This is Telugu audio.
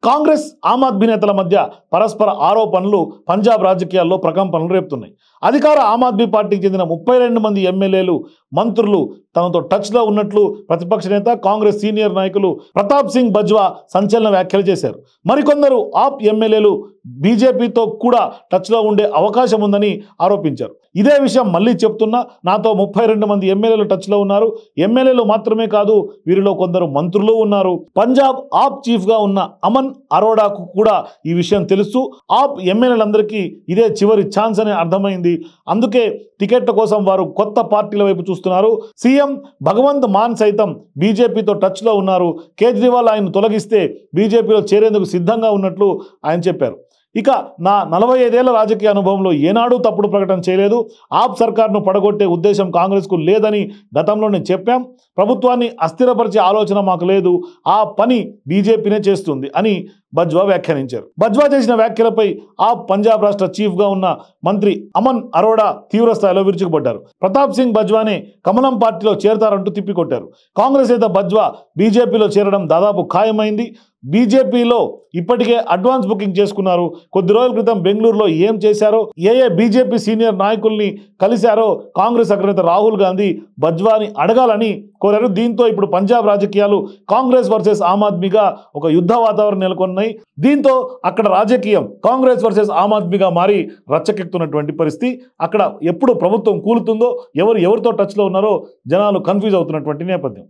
కాంగ్రెస్ ఆమ్ ఆద్మీ నేతల మధ్య పరస్పర ఆరోపణలు పంజాబ్ రాజకీయాల్లో ప్రకంపనలు రేపుతున్నాయి. అధికార ఆమ్ ఆద్మీ పార్టీకి చెందిన 32 మంది ఎమ్మెల్యేలు, మంత్రులు తనతో టచ్లో ఉన్నట్లు ప్రతిపక్ష నేత కాంగ్రెస్ సీనియర్ నాయకులు ప్రతాప్ సింగ్ బజ్వా సంచలన వ్యాఖ్యలు చేశారు. మరికొందరు ఆప్ ఎమ్మెల్యేలు బీజేపీతో కూడా టచ్లో ఉండే అవకాశం ఉందని ఆరోపించారు. ఇదే విషయం మళ్ళీ చెప్తున్నా, నాతో 32 మంది ఎమ్మెల్యేలు టచ్లో ఉన్నారు. ఎమ్మెల్యేలు మాత్రమే కాదు, వీరిలో కొందరు మంత్రులు ఉన్నారు. పంజాబ్ ఆప్ చీఫ్గా ఉన్న అమన్ అరోడాకు కూడా ఈ విషయం తెలుసు. ఆప్ ఎమ్మెల్యేలందరికీ ఇదే చివరి ఛాన్స్ అని అర్థమైంది. అందుకే టికెట్ల కోసం వారు కొత్త పార్టీల వైపు చూస్తున్నారు. సీఎం భగవంత్ మాన్ సైతం బీజేపీతో టచ్లో ఉన్నారు. కేజ్రీవాల్ ఆయన తొలగిస్తే బీజేపీలో చేరేందుకు సిద్ధంగా ఉన్నట్లు ఆయన చెప్పారు. ఇక నా 45 ఏళ్ల రాజకీయ అనుభవంలో ఏనాడూ తప్పుడు ప్రకటన చేయలేదు. ఆప్ సర్కార్ను పడగొట్టే ఉద్దేశం కాంగ్రెస్కు లేదని గతంలోనే చెప్పాం. ప్రభుత్వాన్ని అస్థిరపరిచే ఆలోచన మాకు లేదు. ఆ పని బీజేపీనే చేస్తుంది అని బజ్వా వ్యాఖ్యానించారు. బజ్వా చేసిన వ్యాఖ్యలపై ఆప్ పంజాబ్ రాష్ట్ర చీఫ్గా ఉన్న మంత్రి అమన్ అరోడా తీవ్ర స్థాయిలో విరుచుకుపడ్డారు. ప్రతాప్ సింగ్ బజ్వానే కమలం పార్టీలో చేరతారంటూ తిప్పికొట్టారు. కాంగ్రెస్ నేత బజ్వా బీజేపీలో చేరడం దాదాపు ఖాయమైంది. బీజేపీలో ఇప్పటికే అడ్వాన్స్ బుకింగ్ చేసుకున్నారు. కొద్ది రోజుల క్రితం బెంగళూరులో ఏం చేశారో, ఏ బీజేపీ సీనియర్ నాయకుల్ని కలిశారో కాంగ్రెస్ అగ్రనేత రాహుల్ గాంధీ బజ్వాని అడగాలని కోరారు. దీంతో ఇప్పుడు పంజాబ్ రాజకీయాలు కాంగ్రెస్ వర్సెస్ ఆమ్ ఆద్మీగా ఒక యుద్ధ వాతావరణం నెలకొన్నాయి. దీంతో అక్కడ రాజకీయం కాంగ్రెస్ వర్సెస్ ఆమ్ ఆద్మీగా మారి రచ్చకెక్కుతున్నటువంటి పరిస్థితి. అక్కడ ఎప్పుడు ప్రభుత్వం కూలుతుందో, ఎవరితో టచ్లో ఉన్నారో జనాలు కన్ఫ్యూజ్ అవుతున్నటువంటి నేపథ్యం.